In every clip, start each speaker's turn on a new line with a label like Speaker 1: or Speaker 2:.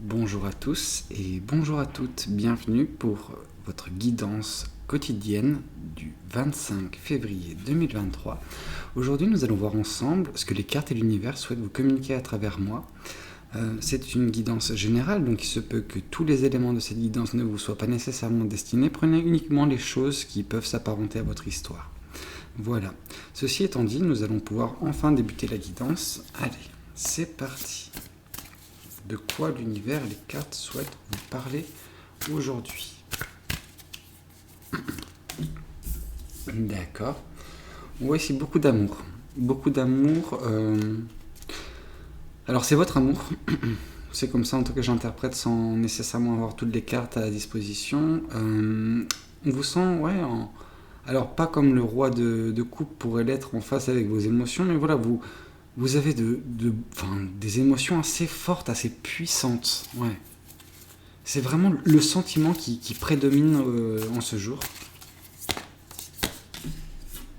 Speaker 1: Bonjour à tous et bonjour à toutes, bienvenue pour votre guidance quotidienne du 25 février 2023. Aujourd'hui nous allons voir ensemble ce que les cartes et l'univers souhaitent vous communiquer à travers moi. C'est une guidance générale, donc il se peut que tous les éléments de cette guidance ne vous soient pas nécessairement destinés. Prenez uniquement les choses qui peuvent s'apparenter à votre histoire. Voilà, ceci étant dit, nous allons pouvoir enfin débuter la guidance. Allez, c'est parti. De quoi l'univers et les cartes souhaitent vous parler aujourd'hui. D'accord. On voit ici beaucoup d'amour. Beaucoup d'amour. Alors c'est votre amour. C'est comme ça en tout cas j'interprète sans nécessairement avoir toutes les cartes à la disposition. On vous sent, alors pas comme le roi de coupe pourrait l'être en face avec vos émotions, mais voilà, vous avez des émotions assez fortes, assez puissantes. Ouais. C'est vraiment le sentiment qui prédomine en ce jour.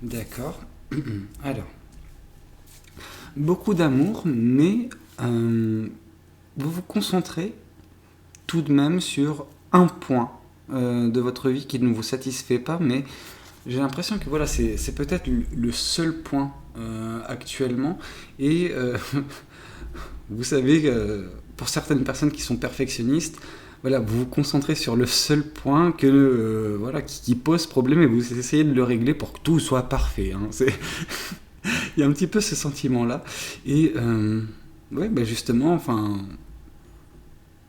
Speaker 1: D'accord. Alors, beaucoup d'amour, mais vous vous concentrez tout de même sur un point de votre vie qui ne vous satisfait pas, mais j'ai l'impression que voilà, c'est peut-être le seul point actuellement. Et vous savez, pour certaines personnes qui sont perfectionnistes, voilà, vous vous concentrez sur le seul point qui pose problème et vous essayez de le régler pour que tout soit parfait. Hein. Il y a un petit peu ce sentiment-là. Et justement,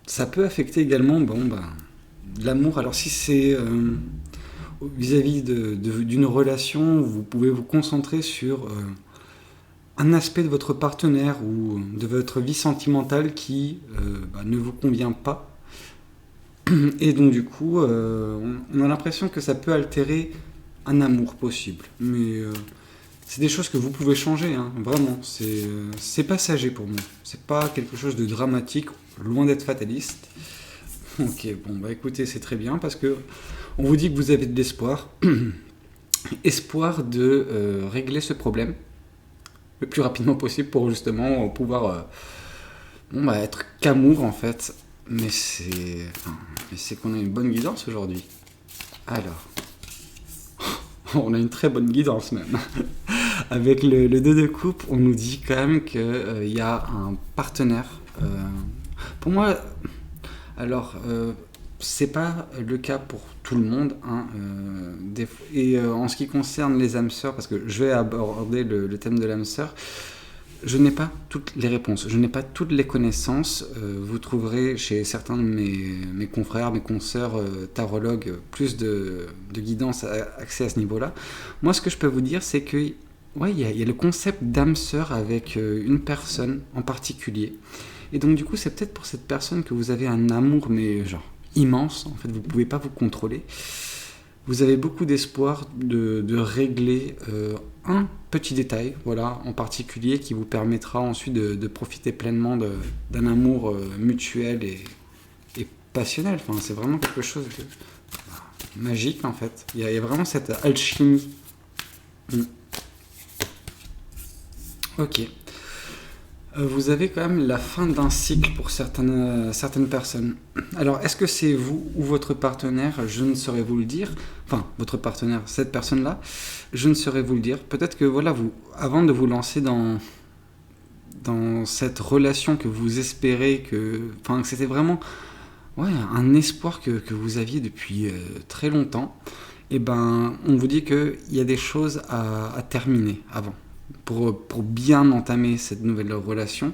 Speaker 1: ça peut affecter également l'amour. Alors si c'est vis-à-vis d'une relation, vous pouvez vous concentrer sur un aspect de votre partenaire ou de votre vie sentimentale qui ne vous convient pas. Et donc du coup, on a l'impression que ça peut altérer un amour possible. Mais c'est des choses que vous pouvez changer, hein, vraiment. C'est passager pour moi. C'est pas quelque chose de dramatique, loin d'être fataliste. Ok, écoutez, c'est très bien parce que on vous dit que vous avez de l'espoir. Espoir de régler ce problème le plus rapidement possible pour justement pouvoir être qu'amour en fait. Mais c'est qu'on a une bonne guidance aujourd'hui. Alors, on a une très bonne guidance même. Avec le 2 de coupe, on nous dit quand même qu'il y a un partenaire. Pour moi, alors, c'est pas le cas pour tout le monde. Hein, en ce qui concerne les âmes sœurs, parce que je vais aborder le thème de l'âme sœur, je n'ai pas toutes les réponses, je n'ai pas toutes les connaissances. Vous trouverez chez certains de mes confrères, mes consoeurs tarologues, plus de guidance accès à ce niveau-là. Moi, ce que je peux vous dire, c'est que il y a le concept d'âme sœur avec une personne en particulier. Et donc, du coup, c'est peut-être pour cette personne que vous avez un amour, mais genre immense. En fait, vous ne pouvez pas vous contrôler. Vous avez beaucoup d'espoir de régler un petit détail, voilà, en particulier, qui vous permettra ensuite de profiter pleinement d'un amour mutuel et passionnel. Enfin, c'est vraiment quelque chose de magique, en fait. Il y a vraiment cette alchimie. Ok. Vous avez quand même la fin d'un cycle pour certaines personnes. Alors, est-ce que c'est vous ou votre partenaire? Je ne saurais vous le dire. Enfin, votre partenaire, cette personne-là, je ne saurais vous le dire. Peut-être que, voilà, avant de vous lancer dans cette relation que vous espérez, que c'était vraiment un espoir que vous aviez depuis très longtemps, on vous dit qu'il y a des choses à terminer avant. Pour bien entamer cette nouvelle relation.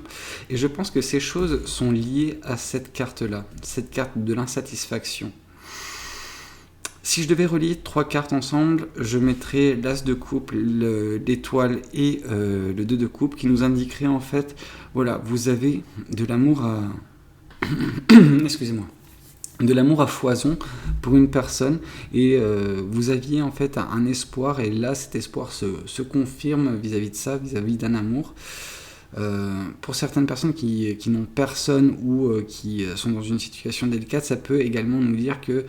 Speaker 1: Et je pense que ces choses sont liées à cette carte-là, cette carte de l'insatisfaction. Si je devais relier 3 cartes ensemble, je mettrais l'As de coupe, l'étoile et le 2 de coupe, qui nous indiquerait en fait, voilà, vous avez de l'amour à... Excusez-moi. De l'amour à foison pour une personne et vous aviez en fait un espoir et là cet espoir se confirme vis-à-vis de ça, vis-à-vis d'un amour. Pour certaines personnes qui n'ont personne ou qui sont dans une situation délicate, ça peut également nous dire que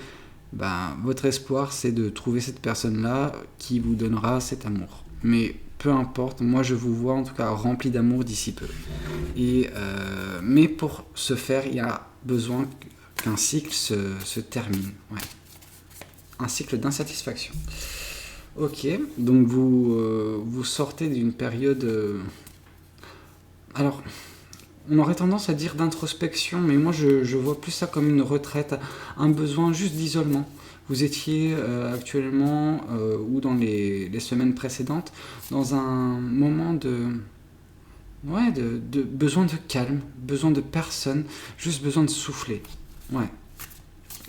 Speaker 1: votre espoir c'est de trouver cette personne-là qui vous donnera cet amour. Mais peu importe, moi je vous vois en tout cas rempli d'amour d'ici peu. Mais pour ce faire, il y a besoin qu'un cycle se termine. Ouais. Un cycle d'insatisfaction. Ok, donc vous sortez d'une période... alors, on aurait tendance à dire d'introspection, mais moi je vois plus ça comme une retraite, un besoin juste d'isolement. Vous étiez actuellement, ou dans les semaines précédentes, dans un moment de besoin de calme, besoin de personne, juste besoin de souffler. Ouais.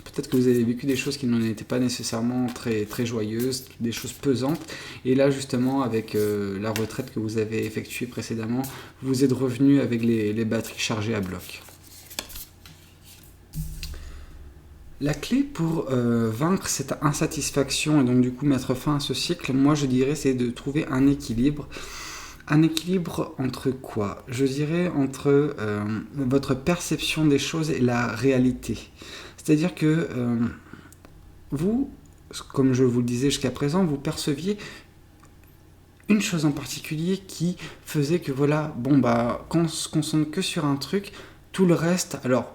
Speaker 1: Peut-être que vous avez vécu des choses qui n'en étaient pas nécessairement très, très joyeuses, des choses pesantes. Et là, justement, avec la retraite que vous avez effectuée précédemment, vous êtes revenu avec les batteries chargées à bloc. La clé pour vaincre cette insatisfaction et donc du coup mettre fin à ce cycle, moi je dirais, c'est de trouver un équilibre. Un équilibre entre quoi? Je dirais entre votre perception des choses et la réalité. C'est-à-dire que vous, comme je vous le disais jusqu'à présent, vous perceviez une chose en particulier qui faisait que voilà, bon bah, quand on se concentre que sur un truc, tout le reste, alors,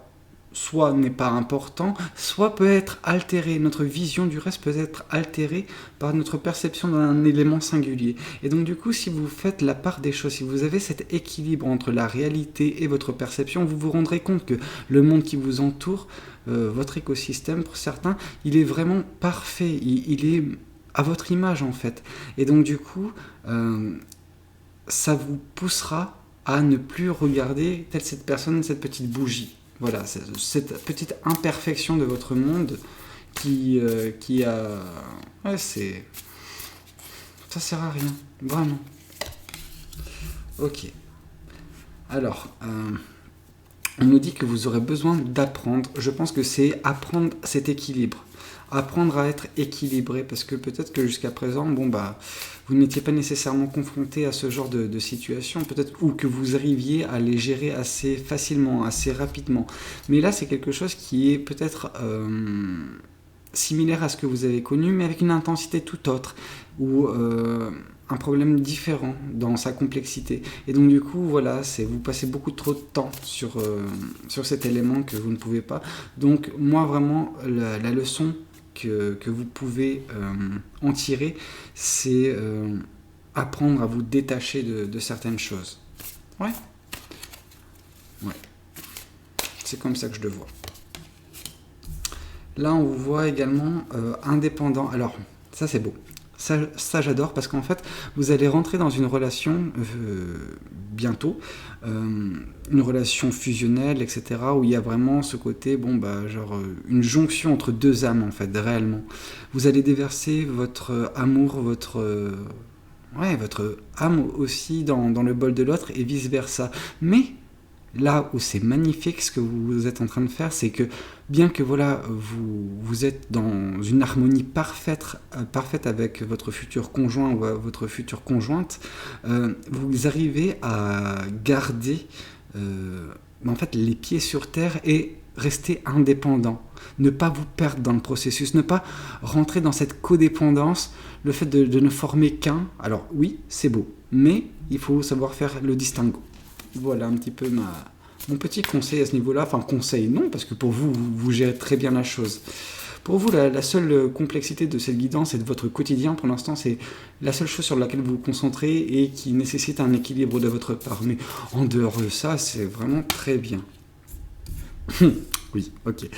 Speaker 1: soit n'est pas important, soit peut être altéré. Notre vision du reste peut être altérée par notre perception d'un élément singulier. Et donc du coup, si vous faites la part des choses, si vous avez cet équilibre entre la réalité et votre perception, vous vous rendrez compte que le monde qui vous entoure, votre écosystème pour certains, il est vraiment parfait, il est à votre image en fait. Et donc du coup, ça vous poussera à ne plus regarder telle cette personne, cette petite bougie. Voilà, cette petite imperfection de votre monde qui a... Ouais, c'est... Ça sert à rien, vraiment. Ok. Alors, on nous dit que vous aurez besoin d'apprendre. Je pense que c'est apprendre cet équilibre. Apprendre à être équilibré, parce que peut-être que jusqu'à présent, bon bah, vous n'étiez pas nécessairement confronté à ce genre de situation, peut-être, ou que vous arriviez à les gérer assez facilement, assez rapidement. Mais là, c'est quelque chose qui est peut-être similaire à ce que vous avez connu, mais avec une intensité tout autre, ou un problème différent dans sa complexité. Et donc du coup, voilà, vous passez beaucoup trop de temps sur cet élément que vous ne pouvez pas. Donc moi, vraiment, la leçon que vous pouvez en tirer, c'est apprendre à vous détacher de certaines choses. Ouais. C'est comme ça que je le vois. Là, on vous voit également indépendant. Alors, ça c'est beau. Ça j'adore parce qu'en fait, vous allez rentrer dans une relation bientôt, une relation fusionnelle, etc., où il y a vraiment ce côté, bon, bah, genre une jonction entre deux âmes, en fait, réellement. Vous allez déverser votre amour, votre âme aussi dans le bol de l'autre et vice-versa. Mais là où c'est magnifique ce que vous êtes en train de faire, c'est que bien que voilà, vous êtes dans une harmonie parfaite avec votre futur conjoint ou votre future conjointe, vous arrivez à garder en fait, les pieds sur terre et rester indépendant. Ne pas vous perdre dans le processus, ne pas rentrer dans cette codépendance, le fait de ne former qu'un. Alors oui, c'est beau, mais il faut savoir faire le distinguo. Voilà un petit peu mon petit conseil à ce niveau-là. Enfin, conseil, non, parce que pour vous gérez très bien la chose. Pour vous, la seule complexité de cette guidance et de votre quotidien, pour l'instant, c'est la seule chose sur laquelle vous vous concentrez et qui nécessite un équilibre de votre part. Mais en dehors de ça, c'est vraiment très bien. Oui, ok.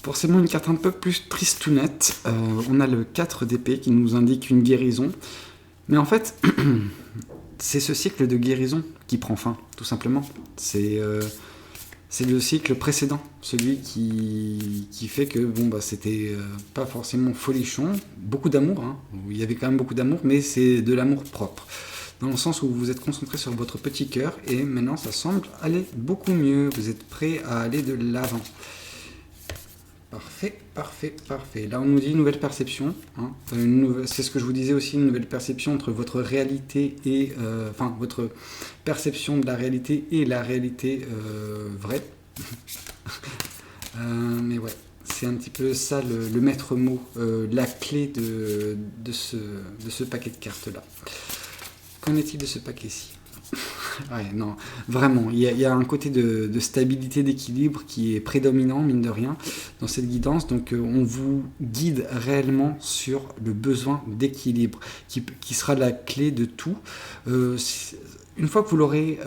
Speaker 1: Forcément, une carte un peu plus tristounette. On a le 4 d'épée qui nous indique une guérison. Mais en fait... c'est ce cycle de guérison qui prend fin, tout simplement. C'est le cycle précédent, celui qui fait que bon, bah, c'était pas forcément folichon, beaucoup d'amour, hein. Il y avait quand même beaucoup d'amour, mais c'est de l'amour propre, dans le sens où vous êtes concentré sur votre petit cœur, et maintenant ça semble aller beaucoup mieux, vous êtes prêt à aller de l'avant. Parfait. Là, on nous dit une nouvelle perception. Hein. C'est ce que je vous disais aussi, une nouvelle perception entre votre réalité et... votre perception de la réalité et la réalité vraie. Mais ouais, c'est un petit peu ça le maître mot, la clé de ce paquet de cartes-là. qu'en est-il de ce paquet-ci? Ouais, non, vraiment, il y a un côté de stabilité, d'équilibre qui est prédominant, mine de rien, dans cette guidance. Donc, on vous guide réellement sur le besoin d'équilibre, qui sera la clé de tout. Une fois que vous l'aurez...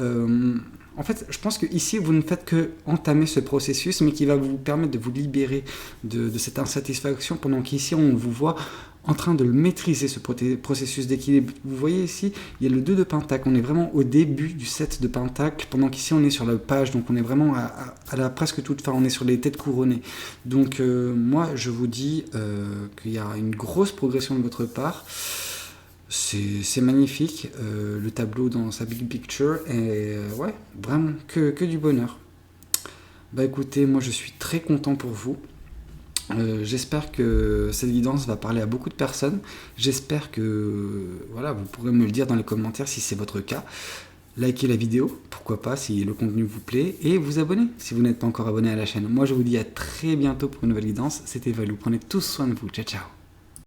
Speaker 1: en fait, je pense qu'ici, vous ne faites que entamer ce processus, mais qui va vous permettre de vous libérer de cette insatisfaction, pendant qu'ici, on vous voit en train de le maîtriser, ce processus d'équilibre. Vous voyez ici, il y a le 2 de pentacle. On est vraiment au début du 7 de pentacle, pendant qu'ici, on est sur la page, donc on est vraiment à la presque toute fin. On est sur les têtes couronnées. Donc, moi, je vous dis qu'il y a une grosse progression de votre part. C'est magnifique, le tableau dans sa big picture, et ouais, vraiment que du bonheur. Bah écoutez, moi je suis très content pour vous. J'espère que cette guidance va parler à beaucoup de personnes. J'espère que voilà, vous pourrez me le dire dans les commentaires si c'est votre cas. Likez la vidéo, pourquoi pas, si le contenu vous plaît, et vous abonnez si vous n'êtes pas encore abonné à la chaîne. Moi je vous dis à très bientôt pour une nouvelle guidance. C'était Valou, prenez tous soin de vous, ciao ciao.